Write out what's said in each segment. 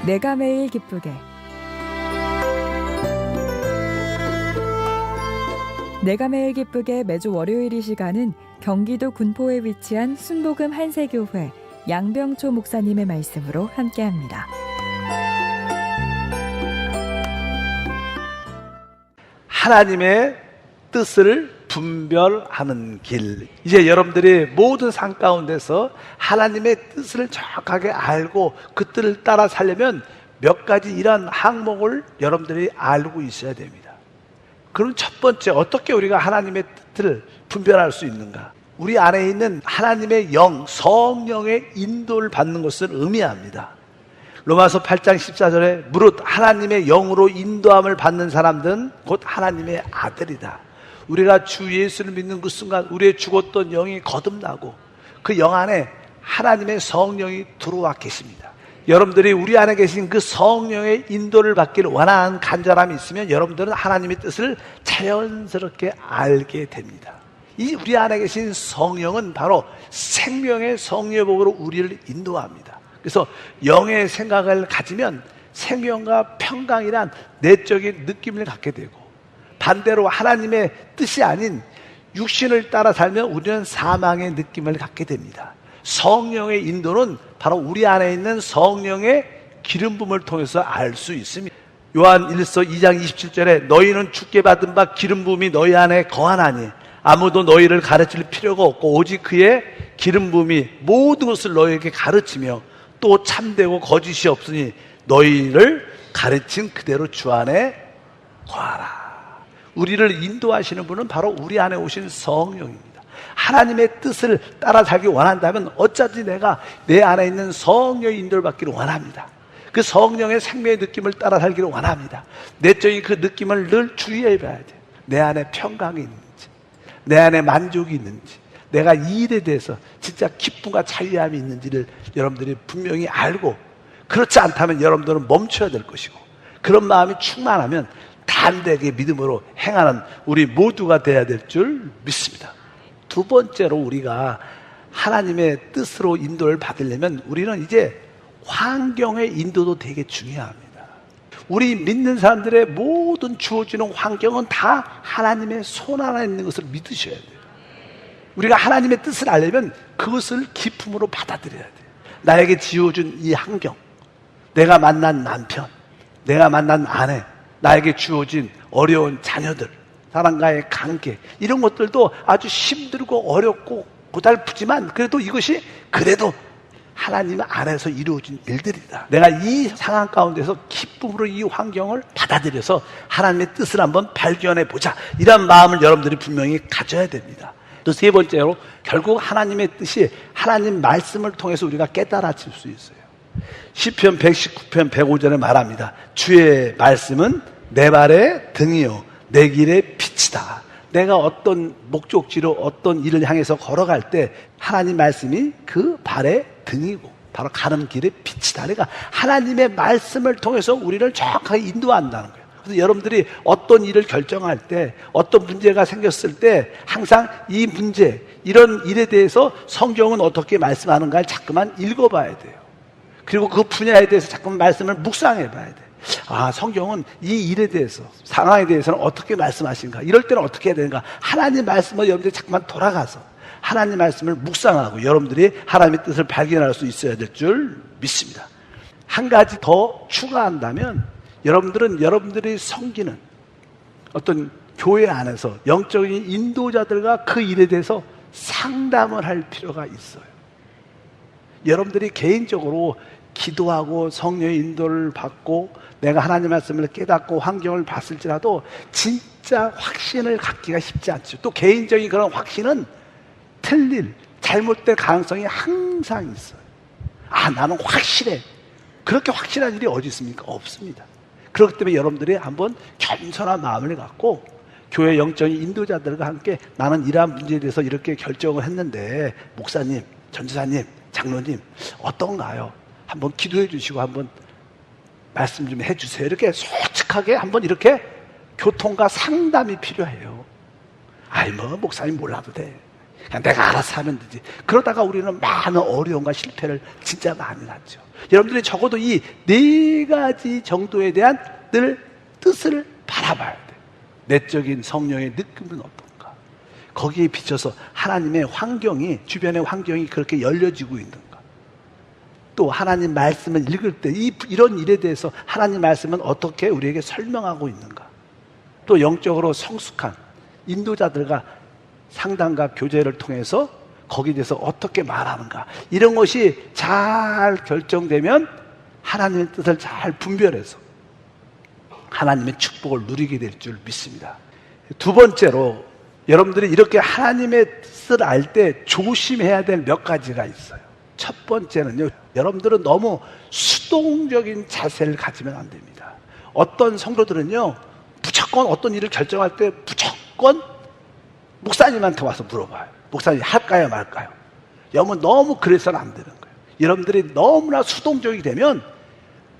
내가 매일 기쁘게. 내가 매일 기쁘게 매주 월요일 이 시간은 경기도 군포에 위치한 순복음 한세교회 양병초 목사님의 말씀으로 함께합니다. 하나님의 뜻을 분별하는 길. 이제 여러분들이 모든 삶 가운데서 하나님의 뜻을 정확하게 알고 그 뜻을 따라 살려면 몇 가지 이런 항목을 여러분들이 알고 있어야 됩니다. 그럼 첫 번째, 어떻게 우리가 하나님의 뜻을 분별할 수 있는가? 우리 안에 있는 하나님의 영, 성령의 인도를 받는 것을 의미합니다. 로마서 8장 14절에 무릇 하나님의 영으로 인도함을 받는 사람들은 곧 하나님의 아들이다. 우리가 주 예수를 믿는 그 순간 우리의 죽었던 영이 거듭나고 그 영 안에 하나님의 성령이 들어와 계십니다. 여러분들이 우리 안에 계신 그 성령의 인도를 받기를 원하는 간절함이 있으면 여러분들은 하나님의 뜻을 자연스럽게 알게 됩니다. 이 우리 안에 계신 성령은 바로 생명의 성령복으로 우리를 인도합니다. 그래서 영의 생각을 가지면 생명과 평강이란 내적인 느낌을 갖게 되고, 반대로 하나님의 뜻이 아닌 육신을 따라 살면 우리는 사망의 느낌을 갖게 됩니다. 성령의 인도는 바로 우리 안에 있는 성령의 기름 부음을 통해서 알 수 있습니다. 요한 1서 2장 27절에 너희는 주께 받은 바 기름 부음이 너희 안에 거하나니 아무도 너희를 가르칠 필요가 없고 오직 그의 기름 부음이 모든 것을 너희에게 가르치며 또 참되고 거짓이 없으니 너희를 가르친 그대로 주 안에 거하라. 우리를 인도하시는 분은 바로 우리 안에 오신 성령입니다. 하나님의 뜻을 따라 살기 원한다면 어차피 내가 내 안에 있는 성령의 인도를 받기를 원합니다. 그 성령의 생명의 느낌을 따라 살기를 원합니다. 내적인 그 느낌을 늘 주의해 봐야 돼요. 내 안에 평강이 있는지, 내 안에 만족이 있는지, 내가 이 일에 대해서 진짜 기쁨과 찬미함이 있는지를 여러분들이 분명히 알고, 그렇지 않다면 여러분들은 멈춰야 될 것이고, 그런 마음이 충만하면 담대하게 믿음으로 행하는 우리 모두가 돼야 될 줄 믿습니다. 두 번째로 우리가 하나님의 뜻으로 인도를 받으려면 우리는 이제 환경의 인도도 되게 중요합니다. 우리 믿는 사람들의 모든 주어지는 환경은 다 하나님의 손 안에 있는 것을 믿으셔야 돼요. 우리가 하나님의 뜻을 알려면 그것을 기쁨으로 받아들여야 돼요. 나에게 지어준 이 환경, 내가 만난 남편, 내가 만난 아내, 나에게 주어진 어려운 자녀들, 사람과의 관계, 이런 것들도 아주 힘들고 어렵고 고달프지만 그래도 이것이 그래도 하나님 안에서 이루어진 일들이다. 내가 이 상황 가운데서 기쁨으로 이 환경을 받아들여서 하나님의 뜻을 한번 발견해 보자, 이런 마음을 여러분들이 분명히 가져야 됩니다. 또 세 번째로 결국 하나님의 뜻이 하나님 말씀을 통해서 우리가 깨달아질 수 있어요. 시편 119편 105절에 말합니다. 주의 말씀은 내 발의 등이요 내 길의 빛이다. 내가 어떤 목적지로 어떤 일을 향해서 걸어갈 때 하나님 말씀이 그 발의 등이고 바로 가는 길의 빛이다. 그러니까 하나님의 말씀을 통해서 우리를 정확하게 인도한다는 거예요. 그래서 여러분들이 어떤 일을 결정할 때, 어떤 문제가 생겼을 때 항상 이 문제, 이런 일에 대해서 성경은 어떻게 말씀하는가를 자꾸만 읽어봐야 돼요. 그리고 그 분야에 대해서 자꾸만 말씀을 묵상해 봐야 돼요. 아, 성경은 이 일에 대해서, 상황에 대해서는 어떻게 말씀하신가, 이럴 때는 어떻게 해야 되는가. 하나님 말씀을 여러분들이 자꾸만 돌아가서 하나님 말씀을 묵상하고 여러분들이 하나님의 뜻을 발견할 수 있어야 될 줄 믿습니다. 한 가지 더 추가한다면 여러분들은 여러분들이 섬기는 어떤 교회 안에서 영적인 인도자들과 그 일에 대해서 상담을 할 필요가 있어요. 여러분들이 개인적으로 기도하고 성령의 인도를 받고 내가 하나님 말씀을 깨닫고 환경을 봤을지라도 진짜 확신을 갖기가 쉽지 않죠. 또 개인적인 그런 확신은 틀릴, 잘못될 가능성이 항상 있어요. 아, 나는 확실해. 그렇게 확실한 일이 어디 있습니까? 없습니다. 그렇기 때문에 여러분들이 한번 겸손한 마음을 갖고 교회 영적인 인도자들과 함께 나는 이러한 문제에 대해서 이렇게 결정을 했는데 목사님, 전도사님, 장로님 어떤가요? 한번 기도해 주시고 한번 말씀 좀 해주세요. 이렇게 솔직하게 한번 이렇게 교통과 상담이 필요해요. 아이 뭐 목사님 몰라도 돼. 그냥 내가 알아서 하면 되지. 그러다가 우리는 많은 어려움과 실패를 진짜 많이 하죠. 여러분들이 적어도 이 4가지 정도에 대한 늘 뜻을 바라봐야 돼. 내적인 성령의 느낌은 어떤가? 거기에 비춰서 하나님의 환경이, 주변의 환경이 그렇게 열려지고 있는가? 또 하나님 말씀을 읽을 때 이런 일에 대해서 하나님 말씀은 어떻게 우리에게 설명하고 있는가? 또 영적으로 성숙한 인도자들과 상담과 교제를 통해서 거기에 대해서 어떻게 말하는가? 이런 것이 잘 결정되면 하나님의 뜻을 잘 분별해서 하나님의 축복을 누리게 될 줄 믿습니다. 두 번째로 여러분들이 이렇게 하나님의 뜻을 알 때 조심해야 될 몇 가지가 있어요. 첫 번째는요, 여러분들은 너무 수동적인 자세를 가지면 안 됩니다. 어떤 성도들은요, 무조건 어떤 일을 결정할 때 무조건 목사님한테 와서 물어봐요. 목사님 할까요 말까요? 여러분 너무 그래서는 안 되는 거예요. 여러분들이 너무나 수동적이 되면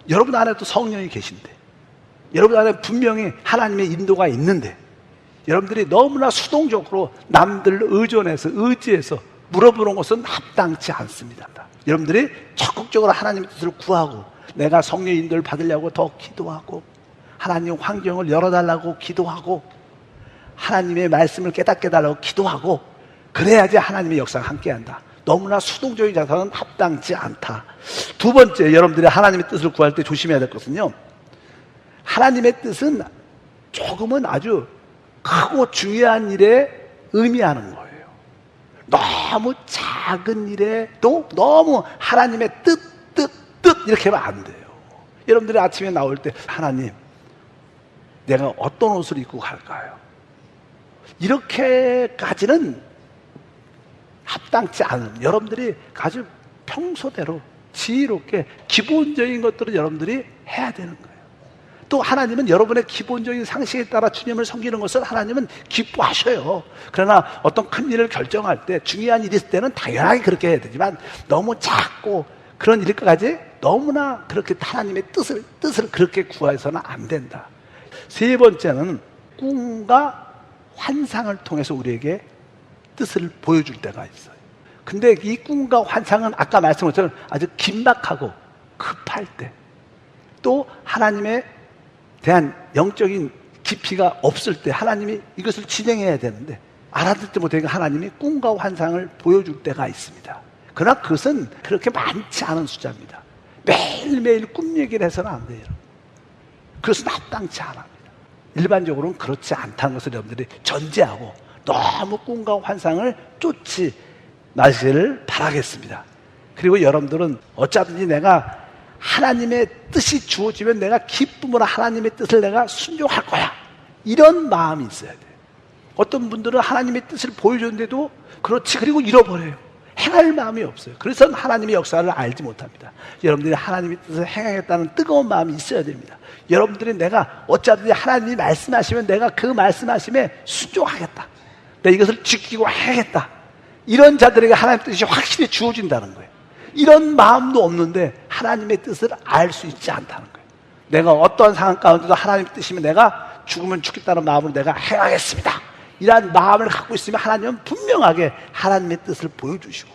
여러분 안에도 성령이 계신데, 여러분 안에 분명히 하나님의 인도가 있는데, 여러분들이 너무나 수동적으로 남들 의지해서 물어보는 것은 합당치 않습니다. 여러분들이 적극적으로 하나님의 뜻을 구하고, 내가 성령 인도를 받으려고 더 기도하고, 하나님 환경을 열어달라고 기도하고, 하나님의 말씀을 깨닫게 해달라고 기도하고, 그래야지 하나님의 역사가 함께한다. 너무나 수동적인 자세는 합당치 않다. 두 번째, 여러분들이 하나님의 뜻을 구할 때 조심해야 될 것은요, 하나님의 뜻은 조금은 아주 크고 중요한 일에 의미하는 거예요. 너무 작은 일에도 너무 하나님의 뜻 이렇게 하면 안 돼요. 여러분들이 아침에 나올 때 하나님, 내가 어떤 옷을 입고 갈까요? 이렇게까지는 합당치 않은, 여러분들이 아주 평소대로 지혜롭게 기본적인 것들을 여러분들이 해야 되는 거예요. 또 하나님은 여러분의 기본적인 상식에 따라 주님을 섬기는 것을 하나님은 기뻐하셔요. 그러나 어떤 큰 일을 결정할 때, 중요한 일이 있을 때는 당연하게 그렇게 해야 되지만, 너무 작고 그런 일까지 너무나 그렇게 하나님의 뜻을 그렇게 구해서는 안 된다. 세 번째는 꿈과 환상을 통해서 우리에게 뜻을 보여줄 때가 있어요. 근데 이 꿈과 환상은 아까 말씀한 것처럼 아주 긴박하고 급할 때, 또 하나님에 대한 영적인 깊이가 없을 때 하나님이 이것을 진행해야 되는데 알아듣지 못하니까 하나님이 꿈과 환상을 보여줄 때가 있습니다. 그러나 그것은 그렇게 많지 않은 숫자입니다. 매일매일 꿈 얘기를 해서는 안 돼요. 그것은 합당치 않습니다. 일반적으로는 그렇지 않다는 것을 여러분들이 전제하고 너무 꿈과 환상을 쫓지 마시기를 바라겠습니다. 그리고 여러분들은 어쩌든지 내가 하나님의 뜻이 주어지면 내가 기쁨으로 하나님의 뜻을 내가 순종할 거야, 이런 마음이 있어야 돼요. 어떤 분들은 하나님의 뜻을 보여줬는데도 그렇지, 그리고 잃어버려요. 행할 마음이 없어요. 그래서 하나님의 역사를 알지 못합니다. 여러분들이 하나님의 뜻을 행하겠다는 뜨거운 마음이 있어야 됩니다. 여러분들이 내가 어쩌든지 하나님이 말씀하시면 내가 그 말씀하심에 순종하겠다, 내가 이것을 지키고 해야겠다, 이런 자들에게 하나님의 뜻이 확실히 주어진다는 거예요. 이런 마음도 없는데 하나님의 뜻을 알 수 있지 않다는 거예요. 내가 어떠한 상황 가운데도 하나님의 뜻이면 내가 죽으면 죽겠다는 마음으로 내가 행하겠습니다, 이러한 마음을 갖고 있으면 하나님은 분명하게 하나님의 뜻을 보여주시고,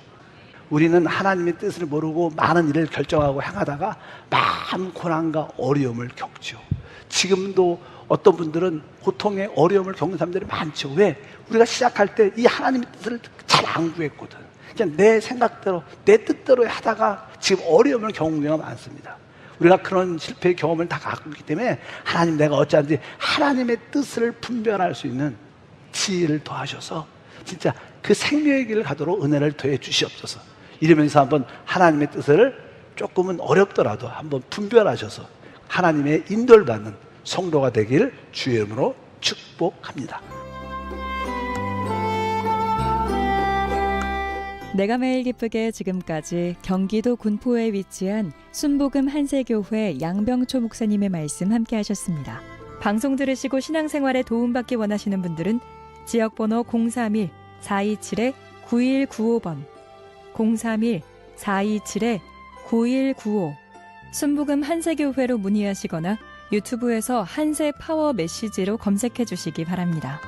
우리는 하나님의 뜻을 모르고 많은 일을 결정하고 행하다가 많은 고난과 어려움을 겪죠. 지금도 어떤 분들은 고통의 어려움을 겪는 사람들이 많죠. 왜? 우리가 시작할 때 이 하나님의 뜻을 잘 안 구했거든. 그냥 내 생각대로 내 뜻대로 하다가 지금 어려움을 겪는 경우가 많습니다. 우리가 그런 실패의 경험을 다 갖고 있기 때문에 하나님, 내가 어찌하든지 하나님의 뜻을 분별할 수 있는 지혜를 더하셔서 진짜 그 생명의 길을 가도록 은혜를 더해 주시옵소서. 이러면서 한번 하나님의 뜻을 조금은 어렵더라도 한번 분별하셔서 하나님의 인도를 받는 성도가 되길 주의 이름으로 축복합니다. 내가 매일 기쁘게, 지금까지 경기도 군포에 위치한 순복음 한세교회 양병초 목사님의 말씀 함께 하셨습니다. 방송 들으시고 신앙생활에 도움받기 원하시는 분들은 지역번호 031-427-9195번 031-427-9195 순복음 한세교회로 문의하시거나 유튜브에서 한세 파워 메시지로 검색해 주시기 바랍니다.